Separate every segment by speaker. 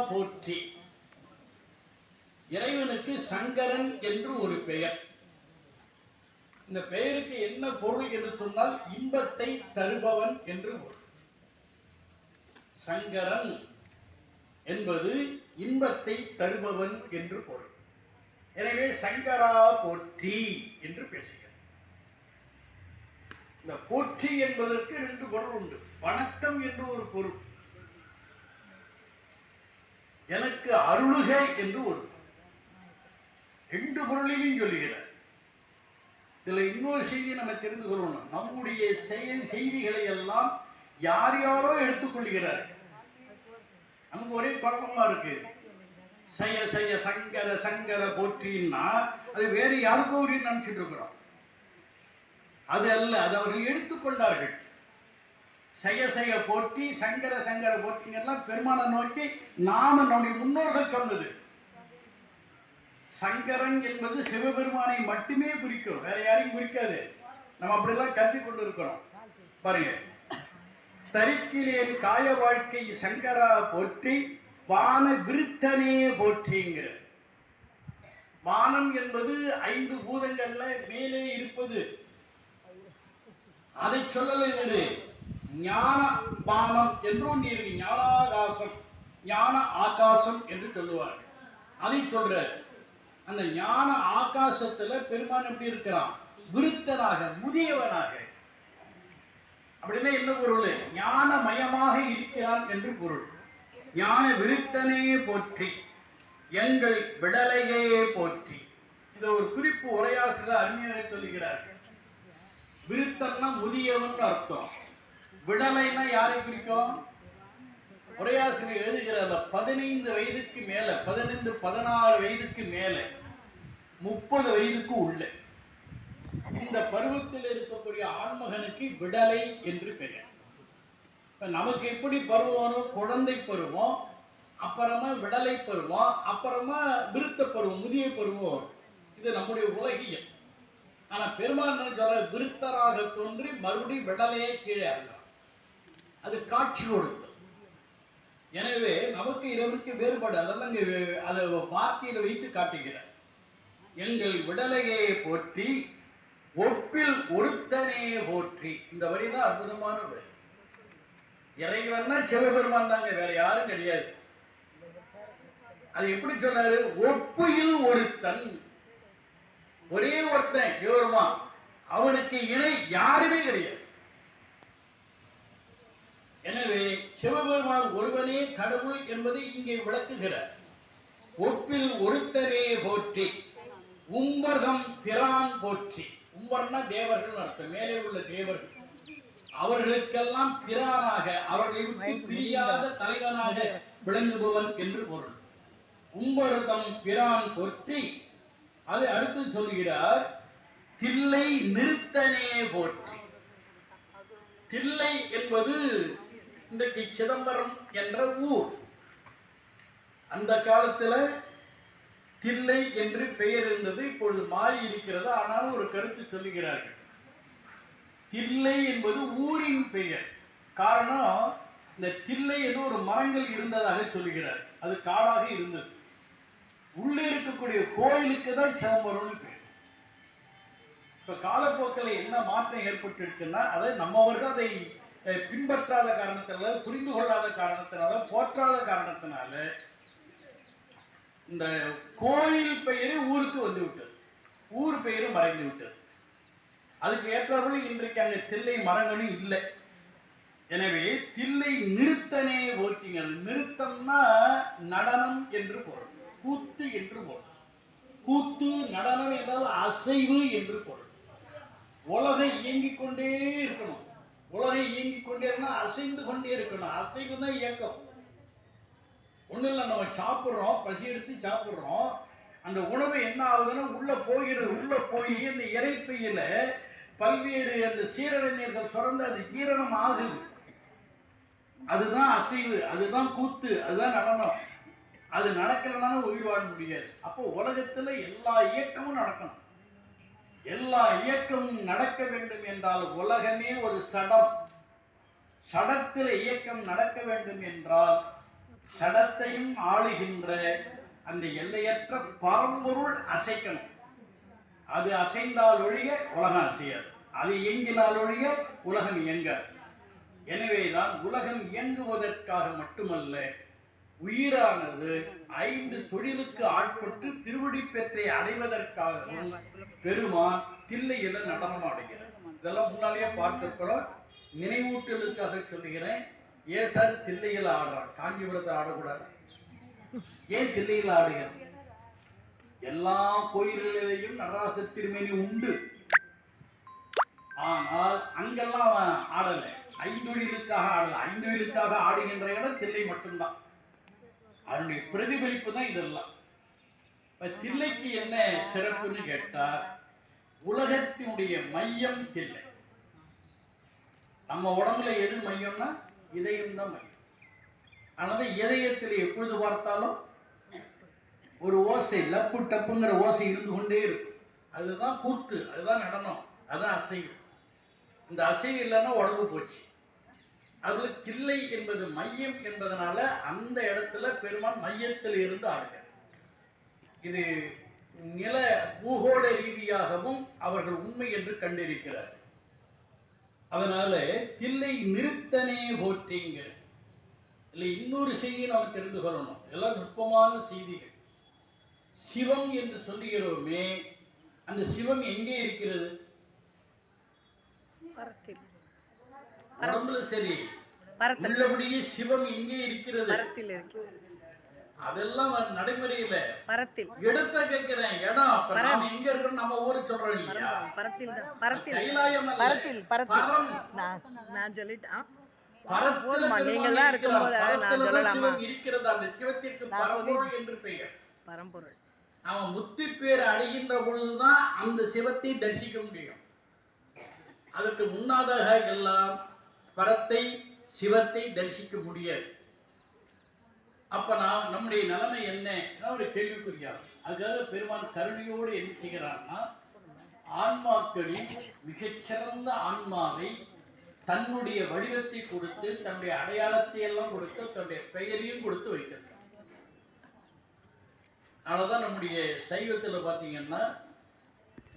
Speaker 1: போற்றி. இறைவனுக்கு சங்கரன் என்று ஒரு பெயர். இந்த பெயருக்கு என்ன பொருள் என்று சொன்னால் இன்பத்தை தருபவன் என்று பொருள். சங்கரன் என்பது இன்பத்தை தருபவன் என்று பொருள். எனவே சங்கரா போற்றி என்று பேசுகிறார். இந்த போற்றி என்பதற்கு ரெண்டு பொருள் உண்டு. வணக்கம் என்று ஒரு பொருள், எனக்கு அருளுக என்று ஒரு ரெண்டு பொருளையும் சொல்லுகிறார். இதுல இன்னொரு செய்தியை நம்ம தெரிந்து கொள்ளணும். நம்முடைய செய்திகளை எல்லாம் யார் யாரோ எடுத்துக்கொள்கிறார். நமக்கு ஒரே குழப்பமா இருக்கு. செய்ய செய்ய சங்கர சங்கர போற்றின்னா அது வேறு யாருக்கோ ஒரு நினைச்சிட்டு இருக்கிறோம். அது அல்ல, அது அவர்கள் எடுத்துக்கொண்டார்கள். செய்ய செய்ய போற்றி சங்கர சங்கர போற்றிங்கெல்லாம் பெருமானை நோக்கி நாம நம்முடைய முன்னோர்கள் சொன்னது. சங்கரன் என்பது சிவபெருமானை மட்டுமே குறிக்கும், வேற யாரையும் குறிக்காது. நம்ம அப்படிலாம் கருதி கொண்டு இருக்கிறோம். பாருங்க, தரிக்கிலேன் காய வாழ்க்கை சங்கரா போற்றி வான விருத்தனே போற்றிங்கிற. வானம் என்பது 5 பூதங்கள்ல மேலே இருப்பது. அதை சொல்லலை. ஞான பானம் என்று ஒன்று இருக்கு. ஞானாகாசம், ஞான ஆகாசம் என்று சொல்லுவார்கள். அதை சொல்றாரு. அந்த ஞான ஆகாசத்துல பெருமான் எப்படி இருக்கிறான்? விருத்தனாக, முதியவனாக. அப்படின்னா என்ன பொருள்? ஞானமயமாக இருக்கிறான் என்று பொருள். ஞான விருத்தனே போற்றி எங்கள் விடலையே போற்றி. இதுல ஒரு குறிப்பு உரையாசிரியர் அருமையாக சொல்லுகிறார்கள். விருத்தம்னா முதியவன் அர்த்தம். விடலைன்னா யாரை குறிக்கும்? உரையாசிரியர் எழுதுகிறார் 15 வயதுக்கு மேல, 15 16 வயதுக்கு மேல, 30 வயதுக்கு உள்ள இந்த பருவத்தில் இருக்கக்கூடிய ஆண்மகனுக்கு விடலை என்று பெயர். நமக்கு எப்படி பருவம்? குழந்தை பருவம், அப்புறமா விடலை பருவம், அப்புறமா விருத்த பருவம், முதிய பருவம். இது நம்முடைய உலகியம். ஆனா பெருமான் சொல்ற விருத்தராக தோன்றி மறுபடியும் விடலையே கீழே அறலாம். அது காட்சி கொடுத்தது. எனவே நமக்கு இதற்கு வேறுபாடு. அதெல்லாம் அதை வார்த்தையில வைத்து காட்டுகிறார். எங்கள் விடலையே போற்றி ஒப்பில் ஒருத்தனே போற்றி. இந்த வரிதான் அற்புதமான வரி. இறைவன்னா சிவபெருமான் தாங்க, வேற யாரும் கிடையாது. அது எப்படி சொன்னாரு? ஒப்பில் ஒருத்தன், ஒரே ஒருத்தன் சிவபெருமான், அவனுக்கு இணை யாருமே கிடையாது. எனவே சிவபெருமான் ஒருவனே கடவுள் என்பதை இங்கே விளக்குகிறார். ஒப்பில் ஒருத்தரே போற்றி உம்பர்தம் பிரான் போற்றி. உம்பர்னா தேவர்கள் அர்த்தம், மேலே உள்ள தேவர்கள். அவர்களுக்கெல்லாம் பிரானாக, அவர்களுக்கு பிரியாத தலைவனாக விளங்குபவன் என்று பொருள். உம்பர்தம் பிரான் போற்றி. அது அடுத்து சொல்கிறார், தில்லை நிறுத்தனே போற்றி. தில்லை என்பது இன்றைக்கு சிதம்பரம் என்ற ஊர். அந்த காலத்துல தில்லை என்று பெயர் இருந்தது, இப்பொழுது மாறி இருக்கிறது. ஆனாலும் ஒரு கருத்து சொல்லுகிறார்கள். தில்லை என்பது ஊரின் பெயர். காரணம், இந்த தில்லை என்று ஒரு மரங்கள் இருந்ததாக சொல்லுகிறார். அது காடாக இருந்தது. உள்ளே இருக்கக்கூடிய கோயிலுக்கு தான் சிதம்பரம்னு பேர். இப்ப காலப்போக்கில் என்ன மாற்றம் ஏற்பட்டிருக்குன்னா, அதை நம்மவர்கள் அதை பின்பற்றாத காரணத்தினால, புரிந்து கொள்ளாத காரணத்தினால, போற்றாத காரணத்தினால இந்த கோயில் பெயரு ஊருக்கு வந்து விட்டது, ஊர் பெயரு மறைந்து விட்டது. அதுக்கு ஏற்றபடி இன்றைக்கு அங்கே தில்லை மரங்களும் இல்லை. எனவே தில்லை நிறுத்தனே போற்றிங்க. நிறுத்தம்னா நடனம் என்று பொருள், கூத்து என்று பொருள். கூத்து நடனம் என்றால் அசைவு என்று பொருள். உலகை இயங்கிக் கொண்டே இருக்கணும். உலகை இயங்கிக் கொண்டே இருக்கணும், அசைந்து கொண்டே இருக்கணும். அசைவு தான் இயக்கம். ஒன்றும் இல்லை, நம்ம சாப்பிட்றோம், பசி எடுத்து சாப்பிட்றோம். அந்த உணவு என்ன ஆகுதுன்னா உள்ள போகிறது. உள்ள போய் அந்த இறைப்பையில பல்வேறு அந்த சீரழிஞர்கள் சுரந்து அது ஜீரணம் ஆகுது. அதுதான் அசைவு, அதுதான் கூத்து, அதுதான் நடனம். அது நடக்கலனாலும் உயிர் வாழ முடியாது. அப்போ உலகத்துல எல்லா இயக்கமும் நடக்கணும். எல்லா இயக்கமும் நடக்க வேண்டும் என்றால் உலகமே ஒரு சடம். சடத்தில் இயக்கம் நடக்க வேண்டும் என்றால் சடத்தையும் ஆளுகின்ற அந்த எல்லையற்ற பரம்பொருள் அசைக்கணும். அது அசைந்தால் ஒழிய உலகம் அசையாது, அது இயங்கினால் ஒழிய உலகம் இயங்காது. எனவேதான் உலகம் இயங்குவதற்காக மட்டுமல்ல, உயிரானது 5 தொழிலுக்கு ஆட்பட்டு திருவடி பெற்றை அடைவதற்காகவும் பெருமான் தில்லையில நடனம் ஆடுகிறார். இதெல்லாம் முன்னாலேயே பார்த்திருக்கிறோம். நினைவூட்டலுக்காக சொல்லுகிறேன். ஏன் சார் தில்லையில் ஆடுறான், காஞ்சிபுரத்தில் ஆடக்கூடாது? ஏன் தில்லையில் ஆடுகிறான்? எல்லா கோயில்களிலேயும் நடராச திருமேனி உண்டு. ஆனால் அங்கெல்லாம் அவன் ஆடல, ஐந்தொழிலுக்காக ஆடல. ஐந்தொழிலுக்காக ஆடுகின்ற இடம் தில்லை மட்டும்தான். அதனுடைய பிரதிபலிப்பு தான் இதெல்லாம். தில்லைக்கு என்ன சிறப்புன்னு கேட்டார், உலகத்தினுடைய மையம் தில்லை. நம்ம உடம்புல எது மையம்னா இதயம் தான் மையம். ஆனது இதயத்தில் எப்பொழுது பார்த்தாலும் ஒரு ஓசை, லப்பு டப்புங்கிற ஓசை இருந்து கொண்டே இருக்கும். அதுதான் கூத்து, அதுதான் நடனம், அதுதான் அசைவு. இந்த அசைவு இல்லைன்னா உடம்பு போச்சு. அதுல தில்லை என்பது மையம் என்பதனால அந்த இடத்துல பெருமான் மையத்தில் இருந்து ஆடுகிறார். இது நில பூகோள ரீதியாகவும் அவர்கள் உண்மை என்று கண்டிருக்கிறார். அதனால தில்லை நிறுத்தனே போற்றிங்க. இல்லை, இன்னொரு செய்தியை நாம் தெரிந்து கொள்ளணும். எல்லாம் நுட்பமான செய்திகள். சிவம் என்று சொல்லுகிறோமே, அந்த சிவம் எங்கே இருக்கிறது? உடம்புல சரி, உள்ளபடியே சிவம் எங்கே இருக்கிறது? அதெல்லாம் நடைமுறையில இடத்த கேட்கிறேன். இடம் நாம எங்க இருக்கோம், நம்ம ஊரு சொல்றோம் இல்லையா? கைலாயம் இருக்கிறது. அந்த சிவத்திற்கு பரம்பொருள் என்று பெயர். பரம்பொருள் அவன் முத்தி பேர் அடைகின்ற பொழுதுதான் அந்த சிவத்தை தரிசிக்க முடியும். அதற்கு முன்னாதாக எல்லாம் பரத்தை சிவத்தை தரிசிக்க முடியாது. அப்ப நம்முடைய நிலைமை என்ன ஒரு கேள்விக்குரியாது. அதுக்காக பெருமான் கருணையோடு என்ன செய்கிறான்னா, ஆன்மாக்களில் மிகச்சிறந்த ஆன்மாவை தன்னுடைய வடிவத்தை கொடுத்து, தன்னுடைய அடையாளத்தை எல்லாம் கொடுத்து, தன்னுடைய பெயரையும் கொடுத்து வைத்திருக்கிறார். அதனாலதான் நம்முடைய சைவத்தில் பார்த்தீங்கன்னா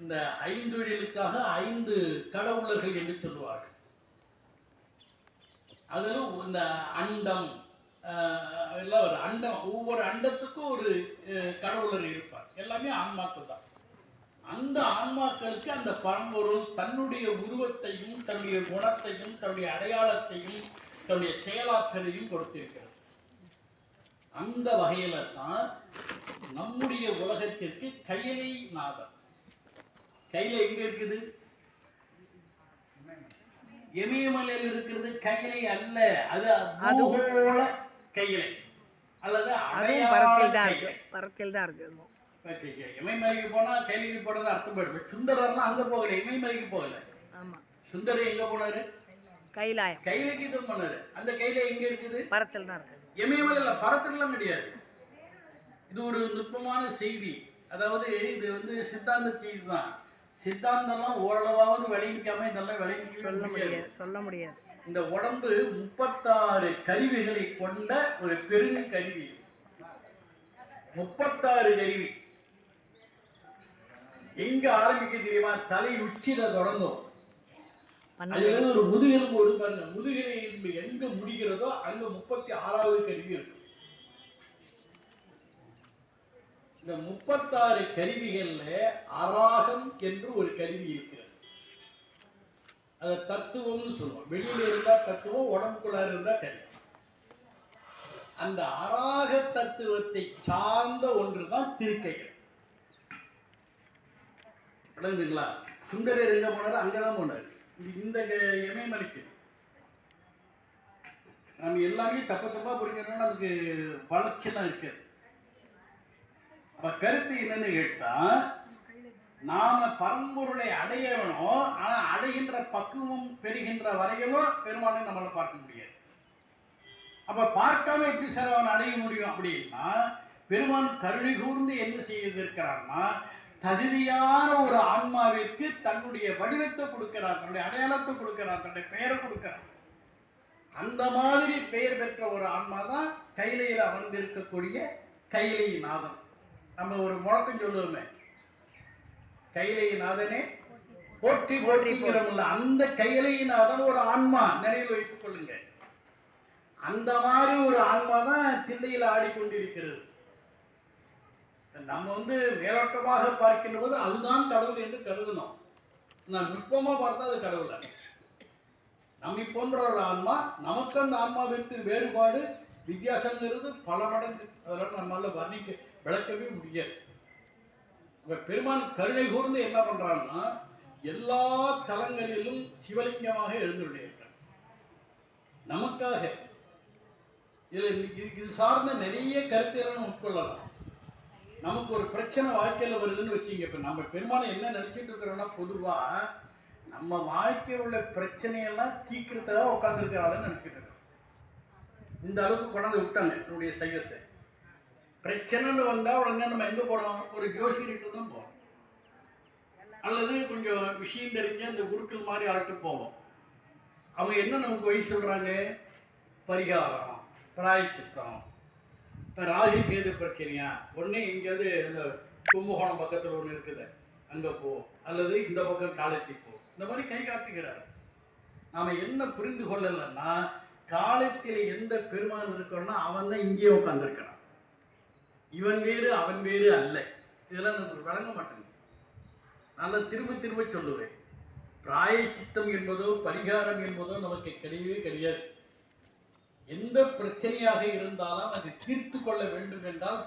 Speaker 1: இந்த 5 தொழிலுக்காக 5 கடவுளர்கள் என்று சொல்லுவார்கள். அதில் இந்த அண்டம் எல்லாம் ஒரு அண்டம், ஒவ்வொரு அண்டத்துக்கும் ஒரு கடவுளர் இருப்பார். எல்லாமே ஆன்மாக்கள் தான். அந்த ஆன்மாக்களுக்கு அந்த பரம்பொருள் தன்னுடைய உருவத்தையும் தன்னுடைய குணத்தையும் தன்னுடைய அடையாளத்தையும் தன்னுடைய செயலாற்றலையும் கொடுத்திருக்கிறது. அந்த வகையில தான் நம்முடைய உலகத்திற்கு கையிலை நாதம். கையில எங்க இருக்குது? இமயமலையில் இருக்கிறது கையிலை அல்ல, அது பூகோள கையிலை அல்லது பரத்தில் தான் இருக்கு. இமயமலைக்கு போனா கையிலைக்கு போனது அர்த்தம் போயிடுது. சுந்தரர்லாம் அங்க போகல, இமயமலைக்கு போகல. ஆமா, சுந்தரர் எங்க போனாரு? கைலாயம், கையிலைக்கு இது போனாரு. அந்த கையிலை எங்க இருக்குது? பரத்தில் தான் இருக்கு. இமயமலையில பரத்திலாம் கிடையாது. இது ஒரு நுட்பமான செய்தி. அதாவது இது வந்து சித்தாந்த செய்தி தான். சித்தாந்தம்லாம் ஓரளவாவது விளைவிக்காம இதெல்லாம் விளைவிக்க சொல்ல முடியாது. இந்த உடம்பு 36 கருவிகளை கொண்ட ஒரு பெருங்கருவி. 36 கருவி எங்க ஆரம்பிக்க தெரியுமா? தலை உச்சியில தொடங்கும். அதுல ஒரு முதுகெலும்பு ஒரு பாருங்க, முதுகெலும்பு எங்க முடிகிறதோ அங்க 36வது கருவி இருக்கு. இந்த 36 கருவிகள்ல அராகம் என்று ஒரு கருவி இருக்கிறது. அத தத்துவம்னு சொல்லுவோம். வெளியில இருந்தா தத்துவம், உடம்புக்குள்ளார இருந்தா கருவி. அந்த அராக தத்துவத்தை சார்ந்த ஒன்றுதான் திருக்கைகள். விளங்குதுங்களா? சுந்தரர் எங்க போனாரு? அங்கதான் போனாரு. இந்த இமயமலைக்கு நம்ம எல்லாமே தப்பா புரிஞ்சுக்கணும்னா நமக்கு வளர்ச்சியெல்லாம் இருக்காது. கருத்து என்னன்னு கேட்டா, நாம பரம்பொருளை அடைய வேணும். ஆனா அடைகின்ற பக்குவம் பெறுகின்ற வரையிலும் பெருமானை நம்மளால பார்க்க முடியாது. அப்ப பார்க்காம எப்படி சார் அவன் அடைய முடியும் அப்படின்னா, பெருமான் கருணை கூர்ந்து என்ன செய்திருக்கிறார்னா, தகுதியான ஒரு ஆன்மாவிற்கு தன்னுடைய வடிவத்தை கொடுக்கிறார், தன்னுடைய அடையாளத்தை கொடுக்கிறார், தன்னுடைய பெயரை கொடுக்கிறார். அந்த மாதிரி பெயர் பெற்ற ஒரு ஆன்மா தான் கைலையில் அமர்ந்திருக்கக்கூடிய கைலை நாதன். நம்ம ஒரு முழக்கம் சொல்லுவோமே, கைலை நாதனே போற்றி போற்றிக்கிறோம்ல, அந்த கைலை நாதன் ஒரு ஆன்மா, நினைவில் வைத்துக் கொள்ளுங்க. அந்த மாதிரி ஒரு ஆன்மா தான் தில்லையில் ஆடிக்கொண்டிருக்கிறது. நம்ம மேலோட்டமாக பார்க்கின்ற போது அதுதான் கடவுள் என்று கருதணும். நான் நுட்பமா பார்த்தா அது கடவுள் அல்ல. நம்மை போன்ற ஒரு ஆன்மா, நமக்கு அந்த ஆன்மாவிற்கு வேறுபாடு வித்தியாசங்கிறது பல மடங்கு. அதெல்லாம் நம்மளால விளக்கவே முடியாது. பெருமான் கருணை கூர்ந்து என்ன பண்றான்னா, எல்லா தலங்களிலும் சிவலிங்கமாக எழுந்துள்ளிருக்கிறார் நமக்காக. இது சார்ந்த நிறைய கருத்துக்களை உட்கொள்ளலாம். நமக்கு ஒரு பிரச்சனை வாழ்க்கையில வருதுன்னு வச்சுங்க. இப்ப நம்ம பெருமானை என்ன நினைச்சிட்டு இருக்கிறோம்னா, பொதுவா நம்ம வாழ்க்கையில் உள்ள பிரச்சனையெல்லாம் தீக்கிறதுக்காக உட்கார்ந்துருக்கிறாள்னு நினைச்சிட்டு இருக்கோம். இந்த அளவுக்கு கொண்டாந்து விட்டாங்க என்னுடைய சைவத்தை. பிரச்சனைன்னு வந்தா உடனே நம்ம எங்க போறோம்? ஒரு ஜோசியர்கிட்ட தான் போறோம், அல்லது கொஞ்சம் விஷயம் தெரிஞ்ச அந்த குருக்கள் மாதிரி ஆட்டு போவோம். அவங்க என்ன நமக்கு வழி சொல்றாங்க? பரிகாரம், பிராயச்சித்தம். இப்போ ராகு கேது பிரச்சனையா, ஒன்று எங்கேயாவது இந்த கும்பகோணம் பக்கத்தில் ஒன்று இருக்குது, அங்கே போ, அல்லது இந்த பக்கம் காலத்தி போ, இந்த மாதிரி கை காட்டுகிறார். நாம் என்ன புரிந்து கொள்ளலைன்னா, காலத்தில் எந்த பெருமான் இருக்கோன்னா அவன் தான் இங்கேயே உட்காந்துருக்கிறான். இவன் வேறு அவன் வேறு அல்ல. இதெல்லாம் நமக்கு வழங்க மாட்டேங்குது. நான் திரும்ப திரும்ப சொல்லுவேன், பிராயச்சித்தம் என்பதோ பரிகாரம் என்பதோ நமக்கு கிடையவே கிடையாது. எந்த பிரச்சனையாக இருந்தாலும் அதை தீர்த்து கொள்ள வேண்டும் என்றால்